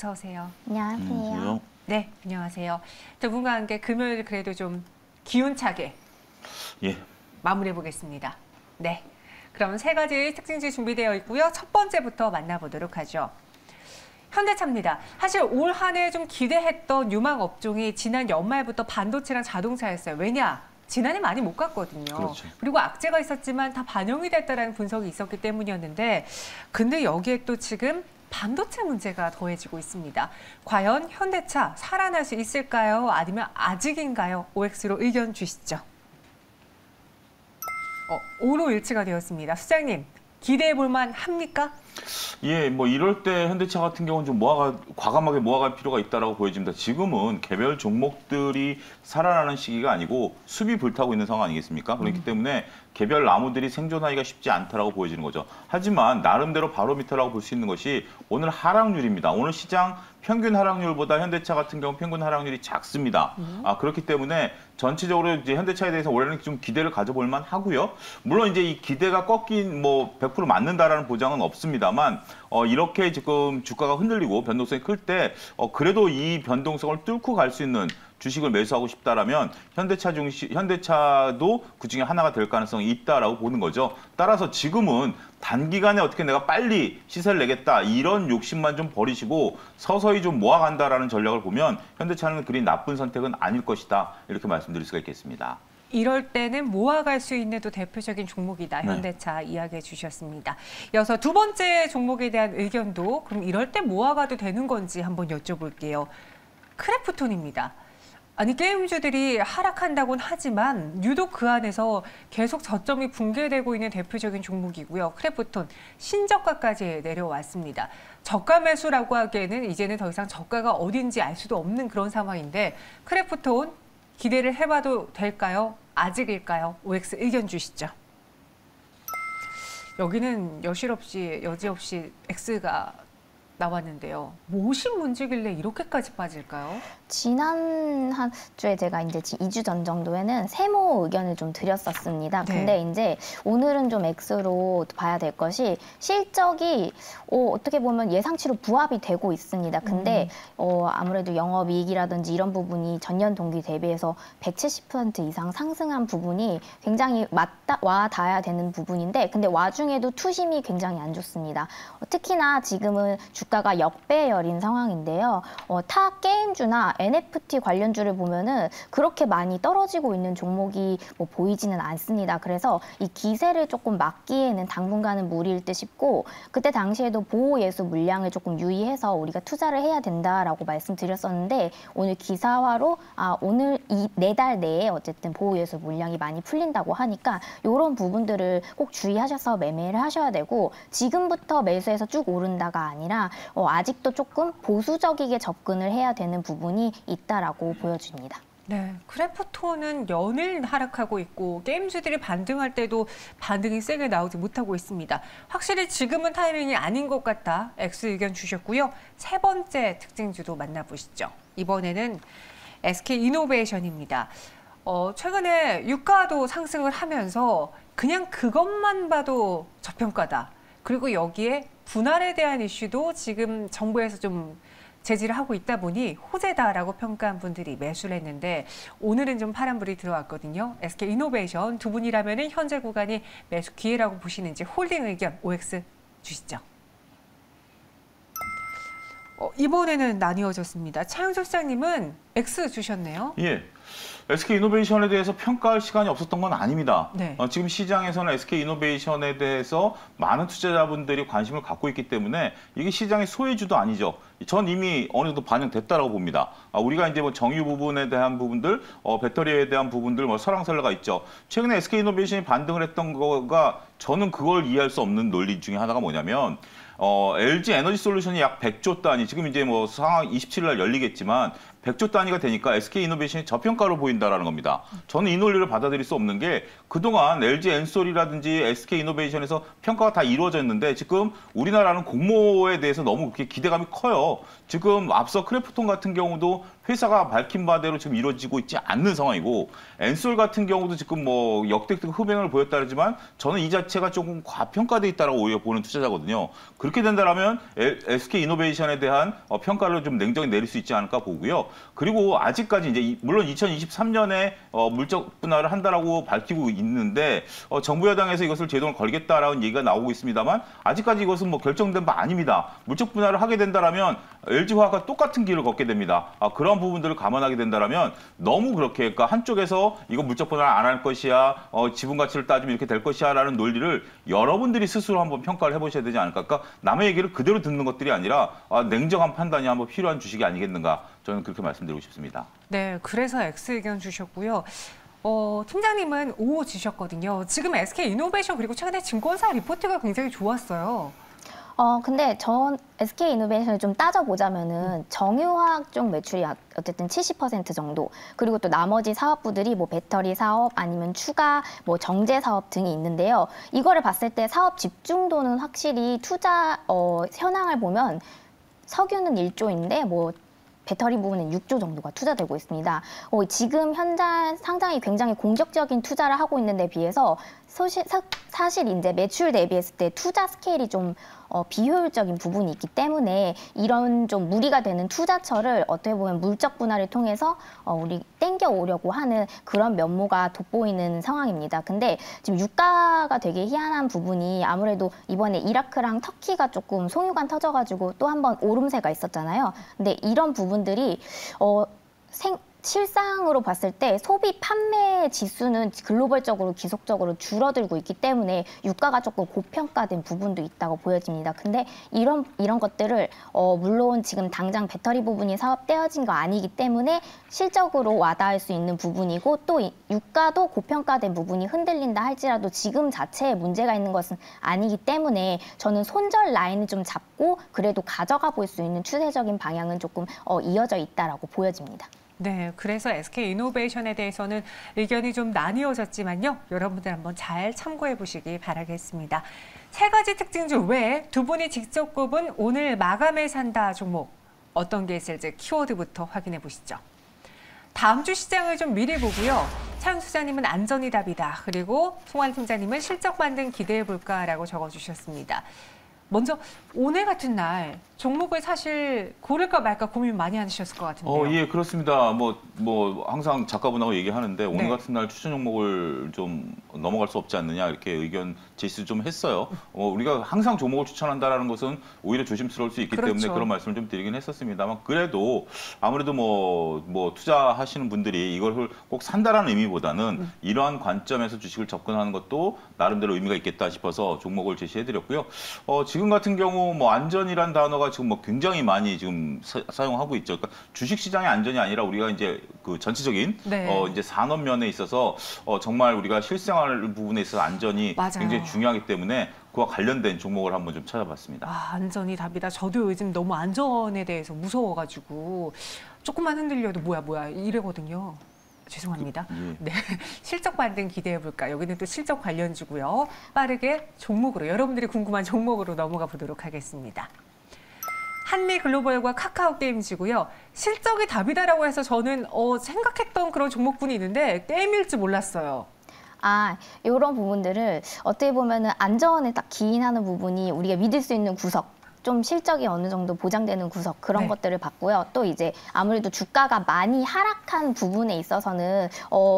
어서 오세요. 안녕하세요. 네, 안녕하세요. 두 분과 함께 금요일 그래도 좀 기운차게 마무리해 보겠습니다. 네, 그럼 세 가지 특징지 준비되어 있고요. 첫 번째부터 만나보도록 하죠. 현대차입니다. 사실 올 한 해 좀 기대했던 유망 업종이 지난 연말부터 반도체랑 자동차였어요. 왜냐? 지난해 많이 못 갔거든요. 그렇죠. 그리고 악재가 있었지만 다 반영이 됐다라는 분석이 있었기 때문이었는데 근데 여기에 또 지금 반도체 문제가 더해지고 있습니다. 과연 현대차 살아날 수 있을까요? 아니면 아직인가요? OX로 의견 주시죠. 오로 일치가 되었습니다. 수장님, 기대해 볼 만 합니까? 예, 뭐 이럴 때 현대차 같은 경우는 좀 과감하게 모아갈 필요가 있다라고 보여집니다. 지금은 개별 종목들이 살아나는 시기가 아니고 숲이 불타고 있는 상황 아니겠습니까? 그렇기 때문에 개별 나무들이 생존하기가 쉽지 않다라고 보여지는 거죠. 하지만 나름대로 바로미터라고 볼 수 있는 것이 오늘 하락률입니다. 오늘 시장 평균 하락률보다 현대차 같은 경우 평균 하락률이 작습니다. 그렇기 때문에 전체적으로 이제 현대차에 대해서 올해는 좀 기대를 가져볼 만 하고요. 물론 이제 이 기대가 꺾인 뭐 100% 맞는다라는 보장은 없습니다만 이렇게 지금 주가가 흔들리고 변동성이 클 때 그래도 이 변동성을 뚫고 갈 수 있는 주식을 매수하고 싶다라면 현대차도 그 중에 하나가 될 가능성이 있다라고 보는 거죠. 따라서 지금은 단기간에 어떻게 내가 빨리 시세를 내겠다 이런 욕심만 좀 버리시고 서서히 좀 모아간다라는 전략을 보면 현대차는 그리 나쁜 선택은 아닐 것이다 이렇게 말씀드릴 수가 있겠습니다. 이럴 때는 모아갈 수 있는 또 대표적인 종목이다. 현대차 이야기해 주셨습니다. 이어서 두 번째 종목에 대한 의견도 그럼 이럴 때 모아가도 되는 건지 한번 여쭤볼게요. 크래프톤입니다. 아니 게임주들이 하락한다고는 하지만 유독 그 안에서 계속 저점이 붕괴되고 있는 대표적인 종목이고요. 크래프톤 신저가까지 내려왔습니다. 저가 매수라고 하기에는 이제는 더 이상 저가가 어딘지 알 수도 없는 그런 상황인데 크래프톤 기대를 해봐도 될까요? 아직일까요? OX 의견 주시죠. 여기는 여지없이 X가 나왔는데요. 무엇이 문제길래 이렇게까지 빠질까요? 지난 한 주에 제가 이제 2주 전 정도에는 세모 의견을 좀 드렸었습니다. 네. 근데 이제 오늘은 좀 X로 봐야 될 것이 실적이 어떻게 보면 예상치로 부합이 되고 있습니다. 근데 아무래도 영업이익이라든지 이런 부분이 전년 동기 대비해서 170% 이상 상승한 부분이 굉장히 와 닿아야 되는 부분인데 근데 와중에도 투심이 굉장히 안 좋습니다. 특히나 지금은 주가가 역배열인 상황인데요. 타 게임주나 NFT 관련주를 보면은 그렇게 많이 떨어지고 있는 종목이 뭐 보이지는 않습니다. 그래서 이 기세를 조금 막기에는 당분간은 무리일 듯 싶고 그때 당시에도 보호예수 물량을 조금 유의해서 우리가 투자를 해야 된다라고 말씀드렸었는데 오늘 기사화로 오늘 이 4달 내에 어쨌든 보호예수 물량이 많이 풀린다고 하니까 이런 부분들을 꼭 주의하셔서 매매를 하셔야 되고 지금부터 매수해서 쭉 오른다가 아니라 아직도 조금 보수적이게 접근을 해야 되는 부분이 있다라고 보여집니다. 네, 크래프톤은 연일 하락하고 있고 게임주들이 반등할 때도 반등이 세게 나오지 못하고 있습니다. 확실히 지금은 타이밍이 아닌 것 같다. X 의견 주셨고요. 세 번째 특징주도 만나보시죠. 이번에는 SK이노베이션입니다. 최근에 유가도 상승을 하면서 그냥 그것만 봐도 저평가다. 그리고 여기에 분할에 대한 이슈도 지금 정부에서 좀 제지를 하고 있다 보니 호재다라고 평가한 분들이 매수를 했는데 오늘은 좀 파란불이 들어왔거든요. SK이노베이션 두 분이라면 현재 구간이 매수 기회라고 보시는지 홀딩 의견 OX 주시죠. 이번에는 나뉘어졌습니다. 차영철 시장님은 X 주셨네요. 예. SK이노베이션에 대해서 평가할 시간이 없었던 건 아닙니다. 네. 지금 시장에서는 SK이노베이션에 대해서 많은 투자자분들이 관심을 갖고 있기 때문에 이게 시장의 소외주도 아니죠. 전 이미 어느 정도 반영됐다라고 봅니다. 우리가 이제 뭐 정유 부분에 대한 부분들, 배터리에 대한 부분들, 뭐 설왕설래가 있죠. 최근에 SK이노베이션이 반등을 했던 거가 저는 그걸 이해할 수 없는 논리 중에 하나가 뭐냐면 LG 에너지솔루션이 약 100조 단위, 지금 이제 뭐 상황 27일 날 열리겠지만 100조 단위가 되니까 SK이노베이션이 저평가로 보인다라는 겁니다. 저는 이 논리를 받아들일 수 없는 게 그동안 LG 엔솔이라든지 SK이노베이션에서 평가가 다 이루어졌는데 지금 우리나라는 공모에 대해서 너무 그렇게 기대감이 커요. 지금 앞서 크래프톤 같은 경우도 회사가 밝힌 바대로 지금 이루어지고 있지 않는 상황이고 엔솔 같은 경우도 지금 뭐 역대급 흡연을 보였다 그러지만 저는 이 자체가 조금 과평가돼 있다라고 오히려 보는 투자자거든요. 그렇게 된다라면 SK 이노베이션에 대한 평가를 좀 냉정히 내릴 수 있지 않을까 보고요. 그리고 아직까지 이제 물론 2023년에 물적 분할을 한다라고 밝히고 있는데 정부 여당에서 이것을 제동을 걸겠다라는 얘기가 나오고 있습니다만 아직까지 이것은 뭐 결정된 바 아닙니다. 물적 분할을 하게 된다라면 LG화학과 똑같은 길을 걷게 됩니다. 그런 부분들을 감안하게 된다라면 너무 그렇게 그러니까 한쪽에서 이거 물적 분할 안 할 것이야, 지분 가치를 따지면 이렇게 될 것이야라는 논리를 여러분들이 스스로 한번 평가를 해보셔야 되지 않을까? 그러니까 남의 얘기를 그대로 듣는 것들이 아니라 냉정한 판단이 한번 필요한 주식이 아니겠는가? 저는 그렇게 말씀드리고 싶습니다. 네, 그래서 X 의견 주셨고요. 팀장님은 O 주셨거든요. 지금 SK 이노베이션 그리고 최근에 증권사 리포트가 굉장히 좋았어요. 근데 전 SK 이노베이션을 좀 따져보자면은 정유화학 쪽 매출이 어쨌든 70% 정도, 그리고 또 나머지 사업부들이 뭐 배터리 사업 아니면 추가 뭐 정제 사업 등이 있는데요. 이거를 봤을 때 사업 집중도는 확실히 투자 현황을 보면 석유는 1조인데 뭐 배터리 부분은 6조 정도가 투자되고 있습니다. 지금 현재 상당히 굉장히 공격적인 투자를 하고 있는 데 비해서 사실 이제 매출 대비했을 때 투자 스케일이 좀 비효율적인 부분이 있기 때문에 이런 좀 무리가 되는 투자처를 어떻게 보면 물적 분할을 통해서 우리 땡겨 오려고 하는 그런 면모가 돋보이는 상황입니다. 근데 지금 유가가 되게 희한한 부분이 아무래도 이번에 이라크랑 터키가 조금 송유관 터져가지고 또 한 번 오름세가 있었잖아요. 근데 이런 부분들이 실상으로 봤을 때 소비 판매 지수는 글로벌적으로 지속적으로 줄어들고 있기 때문에 유가가 조금 고평가된 부분도 있다고 보여집니다. 근데 이런 것들을 물론 지금 당장 배터리 부분이 사업 떼어진 거 아니기 때문에 실적으로 와닿을 수 있는 부분이고 또 유가도 고평가된 부분이 흔들린다 할지라도 지금 자체에 문제가 있는 것은 아니기 때문에 저는 손절 라인을 좀 잡고 그래도 가져가 볼 수 있는 추세적인 방향은 조금 이어져 있다라고 보여집니다. 네, 그래서 SK 이노베이션에 대해서는 의견이 좀 나뉘어졌지만요. 여러분들 한번 잘 참고해 보시기 바라겠습니다. 세 가지 특징 중 외에 두 분이 직접 꼽은 오늘 마감에 산다 종목 어떤 게 있을지 키워드부터 확인해 보시죠. 다음 주 시장을 좀 미리 보고요. 차윤 소장님은 안전이 답이다. 그리고 송환 팀장님은 실적 반등 기대해 볼까라고 적어주셨습니다. 먼저 오늘 같은 날 종목을 사실 고를까 말까 고민 많이 하셨을 것 같은데요. 예, 그렇습니다. 뭐 항상 작가분하고 얘기하는데 오늘 네. 같은 날 추천 종목을 좀 넘어갈 수 없지 않느냐 이렇게 의견 제시 좀 했어요. 우리가 항상 종목을 추천한다라는 것은 오히려 조심스러울 수 있기 그렇죠. 때문에 그런 말씀을 좀 드리긴 했었습니다만 그래도 아무래도 뭐 투자하시는 분들이 이걸 꼭 산다라는 의미보다는 이러한 관점에서 주식을 접근하는 것도 나름대로 의미가 있겠다 싶어서 종목을 제시해드렸고요. 지금 같은 경우 뭐 안전이란 단어가 지금 뭐 굉장히 많이 지금 사용하고 있죠. 그러니까 주식 시장의 안전이 아니라 우리가 이제 그 전체적인 네. 이제 산업 면에 있어서 정말 우리가 실생활 부분에 있어서 안전이 맞아요. 굉장히 중요하기 때문에 그와 관련된 종목을 한번 좀 찾아봤습니다. 안전이 답이다. 저도 요즘 너무 안전에 대해서 무서워가지고 조금만 흔들려도 뭐야 이래거든요. 죄송합니다. 네, 실적 반등 기대해 볼까? 여기는 또 실적 관련주고요. 빠르게 종목으로 여러분들이 궁금한 종목으로 넘어가 보도록 하겠습니다. 한미글로벌과 카카오게임즈고요. 실적이 답이다라고 해서 저는 생각했던 그런 종목군이 있는데 게임일 줄 몰랐어요. 이런 부분들을 어떻게 보면은 안전에 딱 기인하는 부분이 우리가 믿을 수 있는 구석, 좀 실적이 어느 정도 보장되는 구석 그런 네. 것들을 봤고요. 또 이제 아무래도 주가가 많이 하락한 부분에 있어서는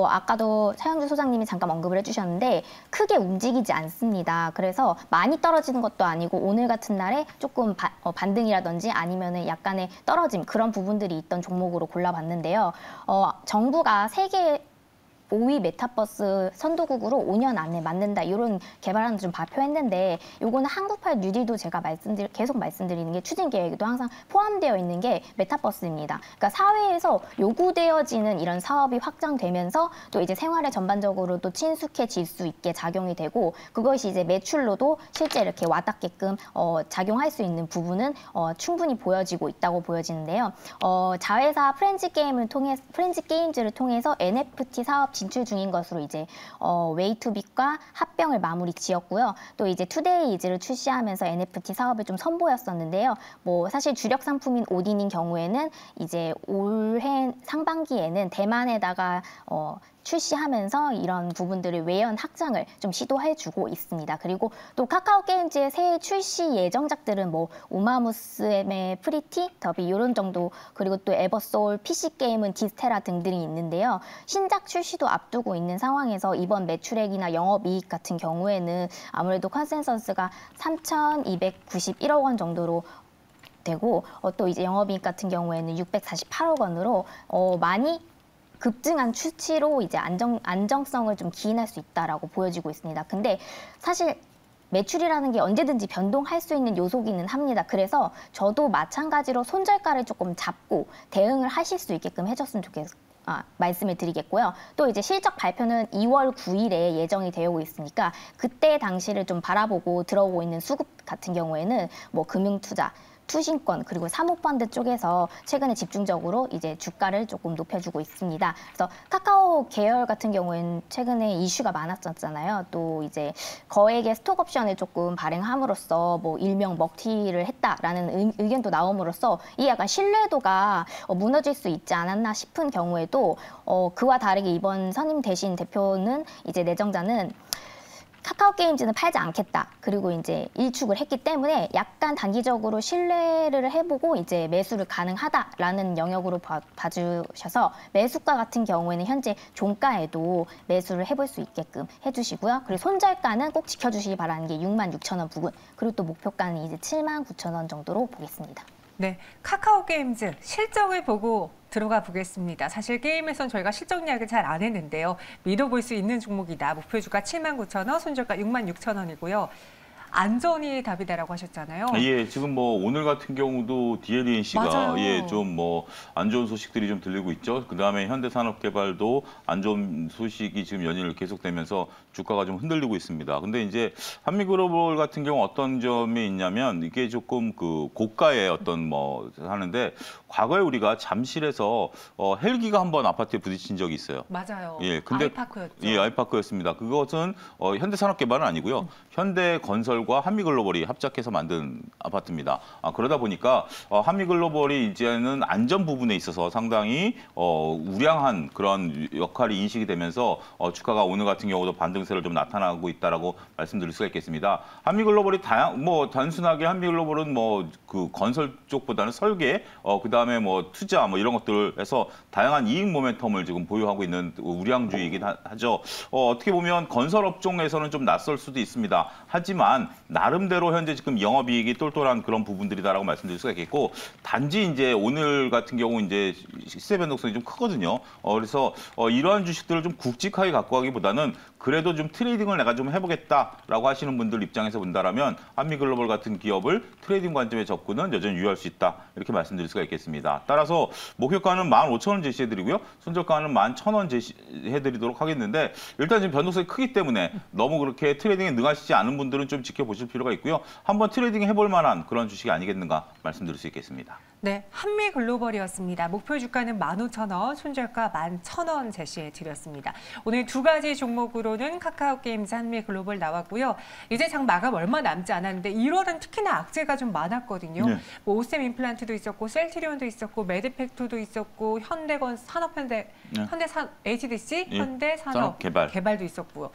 아까도 차영주 소장님이 잠깐 언급을 해주셨는데 크게 움직이지 않습니다. 그래서 많이 떨어지는 것도 아니고 오늘 같은 날에 조금 반등이라든지 아니면은 약간의 떨어짐 그런 부분들이 있던 종목으로 골라봤는데요. 정부가 세계 5위 메타버스 선도국으로 5년 안에 만든다 이런 개발안을 좀 발표했는데 요거는 한국발 뉴딜도 제가 계속 말씀드리는 게 추진 계획에도 항상 포함되어 있는 게 메타버스입니다. 그러니까 사회에서 요구되어지는 이런 사업이 확장되면서 또 이제 생활에 전반적으로도 친숙해질 수 있게 작용이 되고 그것이 이제 매출로도 실제 이렇게 와닿게끔 작용할 수 있는 부분은 충분히 보여지고 있다고 보여지는데요. 자회사 프렌즈 게임즈를 통해서 NFT 사업 진출 중인 것으로 이제 웨이투빅과 합병을 마무리 지었고요. 또 이제 투데이이즈를 출시하면서 NFT 사업을 좀 선보였었는데요. 뭐 사실 주력 상품인 오딘인 경우에는 이제 올해 상반기에는 대만에다가 출시하면서 이런 부분들을 외연 확장을 좀 시도해주고 있습니다. 그리고 또 카카오 게임즈의 새해 출시 예정작들은 뭐 우마무스의 프리티, 더비 이런 정도, 그리고 또 에버소울, PC 게임은 디스테라 등등이 있는데요. 신작 출시도 앞두고 있는 상황에서 이번 매출액이나 영업이익 같은 경우에는 아무래도 컨센서스가 3,291억 원 정도로 되고 또 이제 영업이익 같은 경우에는 648억 원으로 많이 급증한 추치로 이제 안정성을 좀 기인할 수 있다라고 보여지고 있습니다. 근데 사실 매출이라는 게 언제든지 변동할 수 있는 요소기는 합니다. 그래서 저도 마찬가지로 손절가를 조금 잡고 대응을 하실 수 있게끔 해줬으면 말씀을 드리겠고요. 또 이제 실적 발표는 2월 9일에 예정이 되어 있으니까 그때 당시를 좀 바라보고 들어오고 있는 수급 같은 경우에는 뭐 금융투자, 투신권 그리고 사모펀드 쪽에서 최근에 집중적으로 이제 주가를 조금 높여주고 있습니다. 그래서 카카오 계열 같은 경우에는 최근에 이슈가 많았었잖아요. 또 이제 거액의 스톡 옵션을 조금 발행함으로써 뭐 일명 먹튀를 했다라는 의견도 나옴으로써 이 약간 신뢰도가 무너질 수 있지 않았나 싶은 경우에도 그와 다르게 이번 선임되신 대표는 이제 내정자는 카카오 게임즈는 팔지 않겠다. 그리고 이제 일축을 했기 때문에 약간 단기적으로 신뢰를 해보고 이제 매수를 가능하다라는 영역으로 봐주셔서 매수가 같은 경우에는 현재 종가에도 매수를 해볼 수 있게끔 해주시고요. 그리고 손절가는 꼭 지켜주시기 바라는 게 66,000원 부근. 그리고 또 목표가는 이제 79,000원 정도로 보겠습니다. 네, 카카오 게임즈 실적을 보고 들어가 보겠습니다. 사실 게임에선 저희가 실적 이야기 잘 안 했는데요. 믿어볼 수 있는 종목이다. 목표 주가 79,000원, 손절가 66,000원이고요. 안전이 답이다라고 하셨잖아요. 예, 지금 뭐 오늘 같은 경우도 DLNC가 좀 뭐 안 좋은 소식들이 좀 들리고 있죠. 그다음에 현대산업개발도 안 좋은 소식이 지금 연일 계속되면서 주가가 좀 흔들리고 있습니다. 근데 이제 한미글로벌 같은 경우 어떤 점이 있냐면 이게 조금 그 고가의 어떤 뭐 하는데 과거에 우리가 잠실에서 헬기가 한번 아파트에 부딪힌 적이 있어요. 맞아요. 예, 근데 아이파크였죠. 예, 아이파크였습니다. 그것은 현대산업개발은 아니고요. 현대건설과 한미글로벌이 합작해서 만든 아파트입니다. 그러다 보니까 한미글로벌이 이제는 안전 부분에 있어서 상당히 우량한 그런 역할이 인식이 되면서 주가가 오늘 같은 경우도 반등세를 좀 나타나고 있다라고 말씀드릴 수가 있겠습니다. 한미글로벌이 단순하게 한미글로벌은 뭐 그 건설 쪽보다는 설계, 그다음에 뭐 투자 뭐 이런 것들에서 다양한 이익 모멘텀을 지금 보유하고 있는 우량주이긴 하죠. 어떻게 보면 건설 업종에서는 좀 낯설 수도 있습니다. 하지만 나름대로 현재 지금 영업이익이 똘똘한 그런 부분들이다라고 말씀드릴 수가 있겠고, 단지 이제 오늘 같은 경우 이제 시세 변동성이 좀 크거든요. 그래서 이러한 주식들을 좀 굵직하게 갖고 가기보다는 그래도 좀 트레이딩을 내가 좀 해보겠다라고 하시는 분들 입장에서 본다라면 한미글로벌 같은 기업을 트레이딩 관점의 접근은 여전히 유효할 수 있다, 이렇게 말씀드릴 수가 있겠습니다. 따라서 목표가는 15,000원 제시해드리고요, 손절가는 11,000원 제시해드리도록 하겠는데, 일단 지금 변동성이 크기 때문에 너무 그렇게 트레이딩에 능하시지 않은 분들은 좀 지켜보실 필요가 있고요. 한번 트레이딩 해볼 만한 그런 주식이 아니겠는가 말씀드릴 수 있겠습니다. 네, 한미글로벌이었습니다. 목표 주가는 15,000원, 손절가 11,000원 제시해 드렸습니다. 오늘 두 가지 종목으로는 카카오게임즈, 한미글로벌 나왔고요. 이제 장 마감 얼마 남지 않았는데 1월은 특히나 악재가 좀 많았거든요. 네. 뭐 오셈 임플란트도 있었고, 셀트리온도 있었고, 매드팩토도 있었고, HDC, 현대산업개발도 있었고요.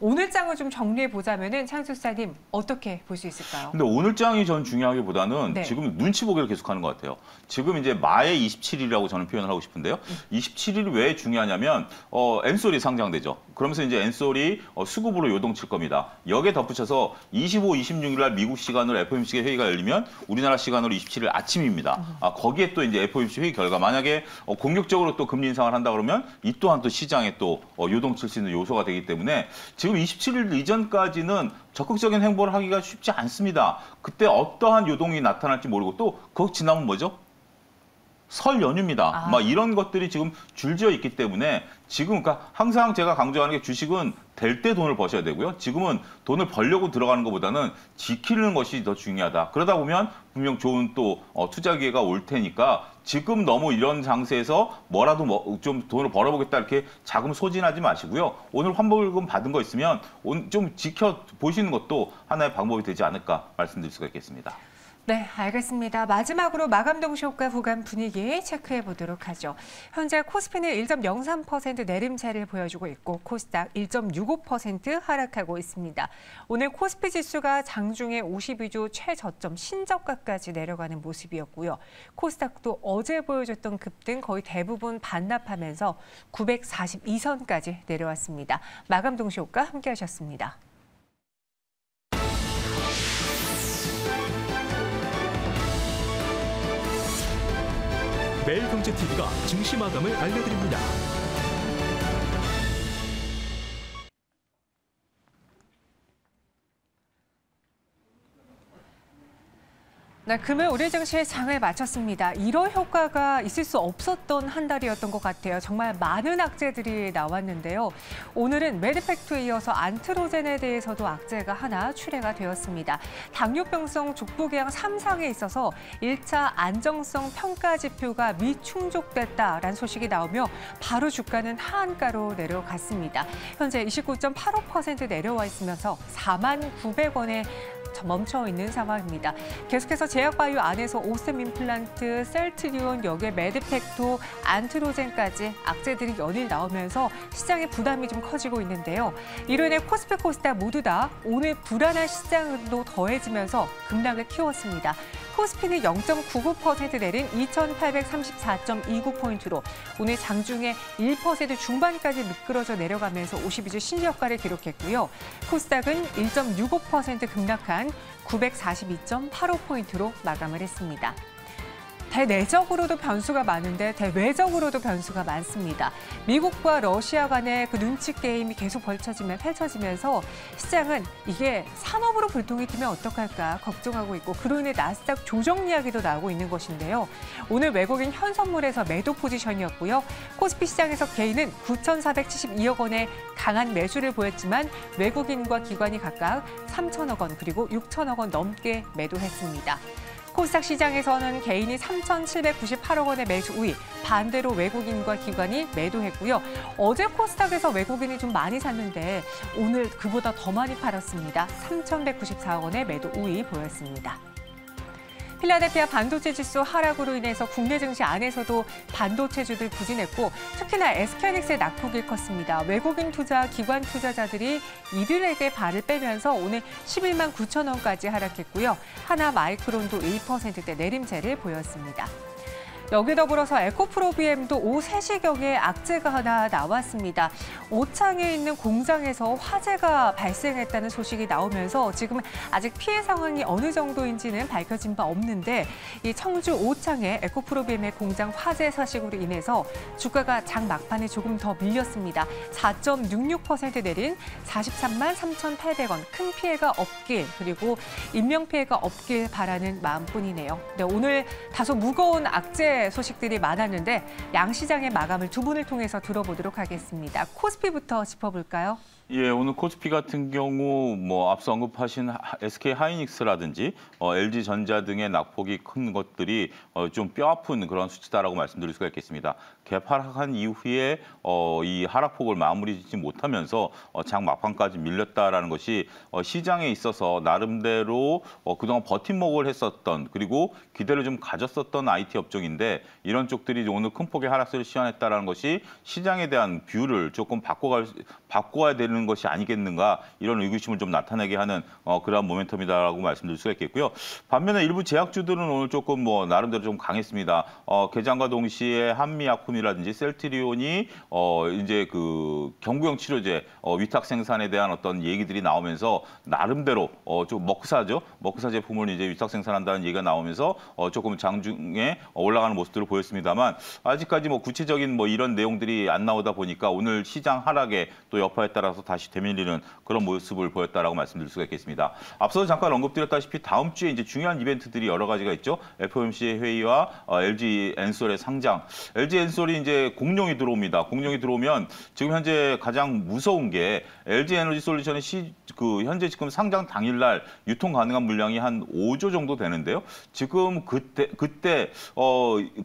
오늘 장을 좀 정리해 보자면은 창수사님 어떻게 볼 수 있을까요? 근데 오늘 장이 전 중요하기보다는 지금 눈치 보기를 계속하는 것 같아요. 지금 이제 마의 27일이라고 저는 표현을 하고 싶은데요. 27일이 왜 중요하냐면 엔솔이 상장되죠. 그러면서 이제 엔솔이 수급으로 요동칠 겁니다. 여기에 덧붙여서 25, 26일 날 미국 시간으로 FOMC 회의가 열리면 우리나라 시간으로 27일 아침입니다. 거기에 또 이제 FOMC 회의 결과 만약에 공격적으로 또 금리 인상을 한다 그러면 이 또한 또 시장에 또 요동칠 수 있는 요소가 되기 때문에 지금 27일 이전까지는 적극적인 행보를 하기가 쉽지 않습니다. 그때 어떠한 요동이 나타날지 모르고 또 그거 지나면 뭐죠? 설 연휴입니다. 막 이런 것들이 지금 줄지어 있기 때문에 지금 그러니까 항상 제가 강조하는 게 주식은 될 때 돈을 버셔야 되고요. 지금은 돈을 벌려고 들어가는 것보다는 지키는 것이 더 중요하다. 그러다 보면 분명 좋은 또 투자 기회가 올 테니까 지금 너무 이런 장세에서 뭐라도 좀 돈을 벌어보겠다 이렇게 자금 소진하지 마시고요. 오늘 환불금 받은 거 있으면 좀 지켜보시는 것도 하나의 방법이 되지 않을까 말씀드릴 수가 있겠습니다. 네, 알겠습니다. 마지막으로 마감 동시효과 구간 분위기 체크해 보도록 하죠. 현재 코스피는 1.03% 내림세를 보여주고 있고 코스닥 1.65% 하락하고 있습니다. 오늘 코스피 지수가 장중에 52주 최저점 신저가까지 내려가는 모습이었고요. 코스닥도 어제 보여줬던 급등 거의 대부분 반납하면서 942선까지 내려왔습니다. 마감 동시효과 함께하셨습니다. 매일경제TV가 증시 마감을 알려드립니다. 네, 금요일 우리 증시의 장을 마쳤습니다. 이런 효과가 있을 수 없었던 한 달이었던 것 같아요. 정말 많은 악재들이 나왔는데요. 오늘은 메드팩트에 이어서 안트로젠에 대해서도 악재가 하나 출해가 되었습니다. 당뇨병성 족부계양 3상에 있어서 1차 안정성 평가 지표가 미충족됐다라는 소식이 나오며 바로 주가는 하한가로 내려갔습니다. 현재 29.85% 내려와 있으면서 49,900원에 멈춰 있는 상황입니다. 계속해서 제약바이오 안에서 오셈 임플란트, 셀트리온, 여기에 메드팩토, 안트로젠까지 악재들이 연일 나오면서 시장의 부담이 좀 커지고 있는데요. 이로 인해 코스피, 코스닥 모두 다 오늘 불안한 시장으로 더해지면서 급락을 키웠습니다. 코스피는 0.99% 내린 2,834.29포인트로 오늘 장중에 1% 중반까지 미끄러져 내려가면서 52주 신저가를 기록했고요. 코스닥은 1.65% 급락한 942.85포인트로 마감을 했습니다. 대내적으로도 변수가 많은데 대외적으로도 변수가 많습니다. 미국과 러시아 간의 그 눈치 게임이 계속 펼쳐지면서 시장은 이게 산업으로 불똥이 튀면 어떡할까 걱정하고 있고 그로 인해 나스닥 조정 이야기도 나오고 있는 것인데요. 오늘 외국인 현선물에서 매도 포지션이었고요. 코스피 시장에서 개인은 9,472억 원의 강한 매수를 보였지만 외국인과 기관이 각각 3천억 원 그리고 6천억 원 넘게 매도했습니다. 코스닥 시장에서는 개인이 3,798억 원의 매수 우위, 반대로 외국인과 기관이 매도했고요. 어제 코스닥에서 외국인이 좀 많이 샀는데 오늘 그보다 더 많이 팔았습니다. 3,194억 원의 매도 우위 보였습니다. 필라델피아 반도체 지수 하락으로 인해서 국내 증시 안에서도 반도체주들 부진했고 특히나 SK하이닉스의 낙폭이 컸습니다. 외국인 투자, 기관 투자자들이 이들에게 발을 빼면서 오늘 11만 9천 원까지 하락했고요. 하나 마이크론도 1%대 내림세를 보였습니다. 여기 더불어서 에코프로비엠도 오후 3시경에 악재가 하나 나왔습니다. 오창에 있는 공장에서 화재가 발생했다는 소식이 나오면서 지금 아직 피해 상황이 어느 정도인지는 밝혀진 바 없는데 이 청주 오창의 에코프로비엠의 공장 화재 소식으로 인해서 주가가 장 막판에 조금 더 밀렸습니다. 4.66% 내린 43만 3,800원. 큰 피해가 없길 그리고 인명피해가 없길 바라는 마음뿐이네요. 네, 오늘 다소 무거운 악재 소식들이 많았는데 양시장의 마감을 두 분을 통해서 들어보도록 하겠습니다. 코스피부터 짚어볼까요? 예, 오늘 코스피 같은 경우 앞서 언급하신 SK하이닉스라든지 LG전자 등의 낙폭이 큰 것들이 좀 뼈아픈 그런 수치다라고 말씀드릴 수가 있겠습니다. 개파락한 이후에 이 하락폭을 마무리 짓지 못하면서 장 막판까지 밀렸다라는 것이 시장에 있어서 나름대로 그동안 버팀목을 했었던 그리고 기대를 좀 가졌었던 IT 업종인데 이런 쪽들이 오늘 큰 폭의 하락세를 시현했다라는 것이 시장에 대한 뷰를 조금 바꿔야 되는 것이 아니겠는가 이런 의구심을 좀 나타내게 하는 그러한 모멘텀이다라고 말씀드릴 수가 있겠고요. 반면에 일부 제약주들은 오늘 조금 나름대로 좀 강했습니다. 개장과 동시에 한미약품이라든지 셀트리온이 이제 그 경구용 치료제 위탁 생산에 대한 어떤 얘기들이 나오면서 나름대로 좀 머크사 제품을 이제 위탁 생산한다는 얘기가 나오면서 조금 장중에 올라가는 모습들을 보였습니다만 아직까지 뭐 구체적인 뭐 이런 내용들이 안 나오다 보니까 오늘 시장 하락에 또 여파에 따라서 다시 되밀리는 그런 모습을 보였다라고 말씀드릴 수가 있겠습니다. 앞서 잠깐 언급드렸다시피 다음 주에 이제 중요한 이벤트들이 여러 가지가 있죠. FOMC 회의와 LG 엔솔의 상장. LG 엔솔이 이제 공룡이 들어옵니다. 공룡이 들어오면 지금 현재 가장 무서운 게 LG 에너지 솔루션이 현재 지금 상장 당일날 유통 가능한 물량이 한 5조 정도 되는데요. 지금 그때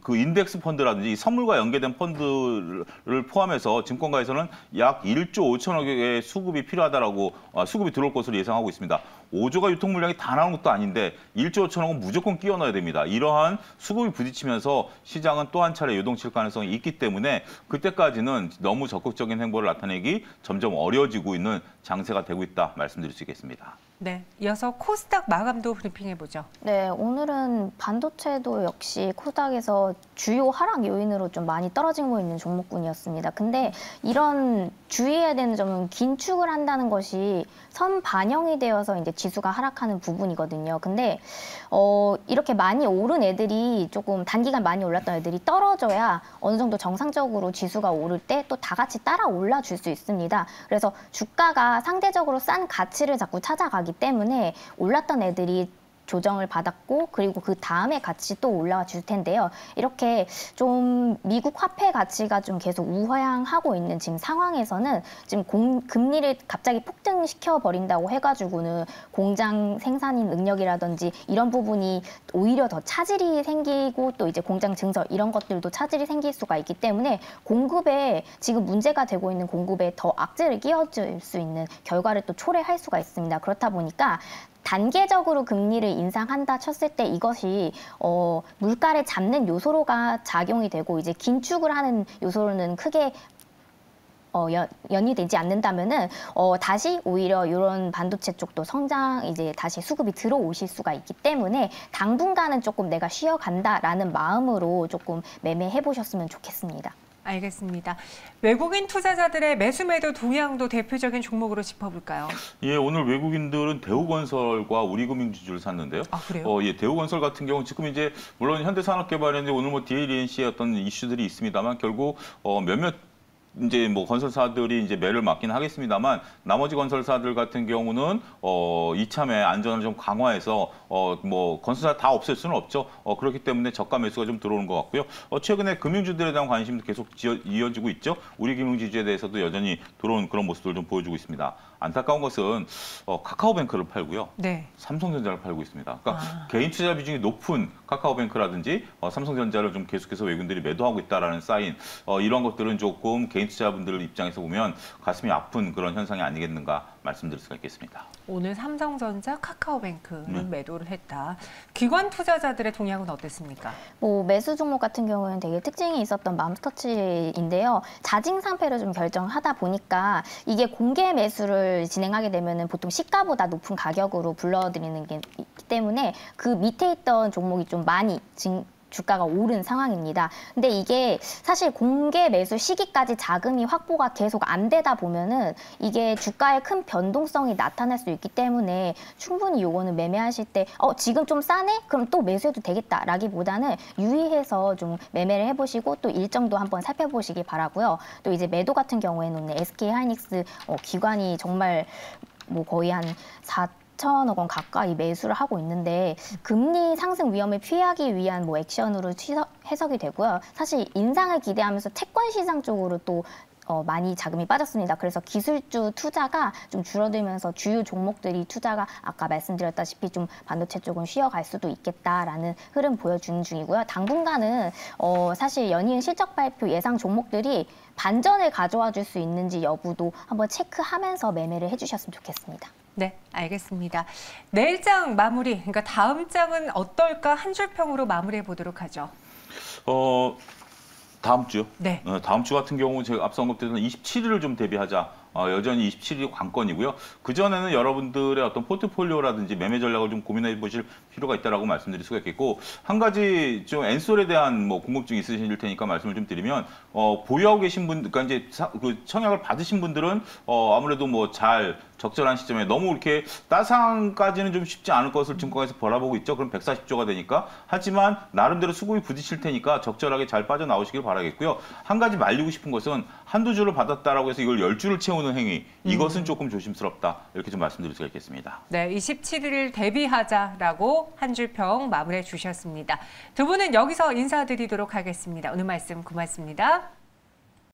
그 인덱스 펀드라든지 선물과 연계된 펀드를 포함해서 증권가에서는 약 1조 5천억의 수급이 필요하다라고 수급이 들어올 것으로 예상하고 있습니다. 5조가 유통 물량이 다 나온 것도 아닌데 1조 5천억은 무조건 끼워 넣어야 됩니다. 이러한 수급이 부딪히면서 시장은 또 한 차례 요동칠 가능성이 있기 때문에 그때까지는 너무 적극적인 행보를 나타내기 점점 어려워지고 있는 장세가 되고 있다 말씀드릴 수 있겠습니다. 네, 이어서 코스닥 마감도 브리핑해보죠. 네, 오늘은 반도체도 역시 코스닥에서 주요 하락 요인으로 좀 많이 떨어지고 있는 종목군이었습니다. 근데 이런 주의해야 되는 점은 긴축을 한다는 것이 선 반영이 되어서 이제 지수가 하락하는 부분이거든요. 근데 이렇게 많이 오른 애들이 조금 단기간 많이 올랐던 애들이 떨어져야 어느 정도 정상적으로 지수가 오를 때 또 다 같이 따라 올라줄 수 있습니다. 그래서 주가가 상대적으로 싼 가치를 자꾸 찾아가기 때문에 올랐던 애들이 조정을 받았고 그리고 그 다음에 같이 또 올라와 줄 텐데요. 이렇게 좀 미국 화폐 가치가 좀 계속 우하향하고 있는 지금 상황에서는 지금 금리를 갑자기 폭등시켜 버린다고 해가지고는 공장 생산인 능력이라든지 이런 부분이 오히려 더 차질이 생기고 또 이제 공장 증설 이런 것들도 차질이 생길 수가 있기 때문에 공급에 지금 문제가 되고 있는 공급에 더 악재를 끼워줄 수 있는 결과를 또 초래할 수가 있습니다. 그렇다 보니까 단계적으로 금리를 인상한다 쳤을 때 이것이 물가를 잡는 요소로가 작용이 되고 이제 긴축을 하는 요소로는 크게 연이되지 않는다면은 다시 오히려 이런 반도체 쪽도 성장 이제 다시 수급이 들어오실 수가 있기 때문에 당분간은 조금 내가 쉬어간다라는 마음으로 조금 매매해 보셨으면 좋겠습니다. 알겠습니다. 외국인 투자자들의 매수 매도 동향도 대표적인 종목으로 짚어볼까요? 예, 오늘 외국인들은 대우건설과 우리금융지주를 샀는데요. 아, 그래요? 예, 대우건설 같은 경우는 지금 이제 물론 현대산업개발이었는데 오늘 뭐 DLNC의 어떤 이슈들이 있습니다만 결국 몇몇 이제 뭐 건설사들이 이제 매를 맞긴 하겠습니다만 나머지 건설사들 같은 경우는 이참에 안전을 좀 강화해서 뭐 건설사 다 없앨 수는 없죠. 그렇기 때문에 저가 매수가 좀 들어오는 것 같고요. 최근에 금융주들에 대한 관심도 계속 이어지고 있죠. 우리 금융지주에 대해서도 여전히 들어오는 그런 모습들을 좀 보여주고 있습니다. 안타까운 것은 카카오뱅크를 팔고요. 네. 삼성전자를 팔고 있습니다. 그러니까 개인 투자 비중이 높은 카카오뱅크라든지 삼성전자를 좀 계속해서 외국인들이 매도하고 있다라는 사인 이런 것들은 조금 개인 투자분들 입장에서 보면 가슴이 아픈 그런 현상이 아니겠는가 말씀드릴 수가 있겠습니다. 오늘 삼성전자, 카카오뱅크는 매도를 했다. 기관 투자자들의 동향은 어땠습니까? 뭐 매수 종목 같은 경우는 되게 특징이 있었던 맘스터치인데요. 자진 상패를 좀 결정하다 보니까 이게 공개 매수를 진행하게 되면은 보통 시가보다 높은 가격으로 불러드리는 게 있기 때문에 그 밑에 있던 종목이 좀 많이 주가가 오른 상황입니다. 근데 이게 사실 공개 매수 시기까지 자금이 확보가 계속 안 되다 보면은 이게 주가에 큰 변동성이 나타날 수 있기 때문에 충분히 요거는 매매하실 때 지금 좀 싸네? 그럼 또 매수해도 되겠다라기보다는 유의해서 좀 매매를 해보시고 또 일정도 한번 살펴보시기 바라고요. 또 이제 매도 같은 경우에는 SK하이닉스 기관이 정말 뭐 거의 한 4천억 원 가까이 매수를 하고 있는데 금리 상승 위험을 피하기 위한 뭐 액션으로 해석이 되고요. 사실 인상을 기대하면서 채권 시장 쪽으로 또 많이 자금이 빠졌습니다. 그래서 기술주 투자가 좀 줄어들면서 주요 종목들이 투자가 아까 말씀드렸다시피 좀 반도체 쪽은 쉬어갈 수도 있겠다라는 흐름 보여주는 중이고요. 당분간은 사실 연이은 실적 발표 예상 종목들이 반전을 가져와 줄 수 있는지 여부도 한번 체크하면서 매매를 해주셨으면 좋겠습니다. 네, 알겠습니다. 내일장 마무리, 그러니까 다음 장은 어떨까 한 줄 평으로 마무리해 보도록 하죠. 다음 주요? 네. 다음 주 같은 경우 제가 앞서 언급드렸던 27일을 좀 대비하자. 여전히 27일이 관건이고요. 그전에는 여러분들의 어떤 포트폴리오라든지 매매 전략을 좀 고민해 보실 필요가 있다고 말씀드릴 수가 있겠고, 한 가지 좀 엔솔에 대한 뭐 궁금증이 있으실 테니까 말씀을 좀 드리면, 보유하고 계신 분, 그러니까 이제 그 청약을 받으신 분들은 아무래도 뭐 잘 적절한 시점에 너무 이렇게 따상까지는 좀 쉽지 않을 것을 증권에서 바라보고 있죠. 그럼 140조가 되니까. 하지만 나름대로 수급이 부딪힐 테니까 적절하게 잘 빠져나오시길 바라겠고요. 한 가지 말리고 싶은 것은 한두 주를 받았다라고 해서 이걸 10주를 채우는 행위. 이것은 조금 조심스럽다. 이렇게 좀 말씀드릴 수가 있겠습니다. 네, 27일 대비하자라고 한 줄 평 마무리해 주셨습니다. 두 분은 여기서 인사드리도록 하겠습니다. 오늘 말씀 고맙습니다.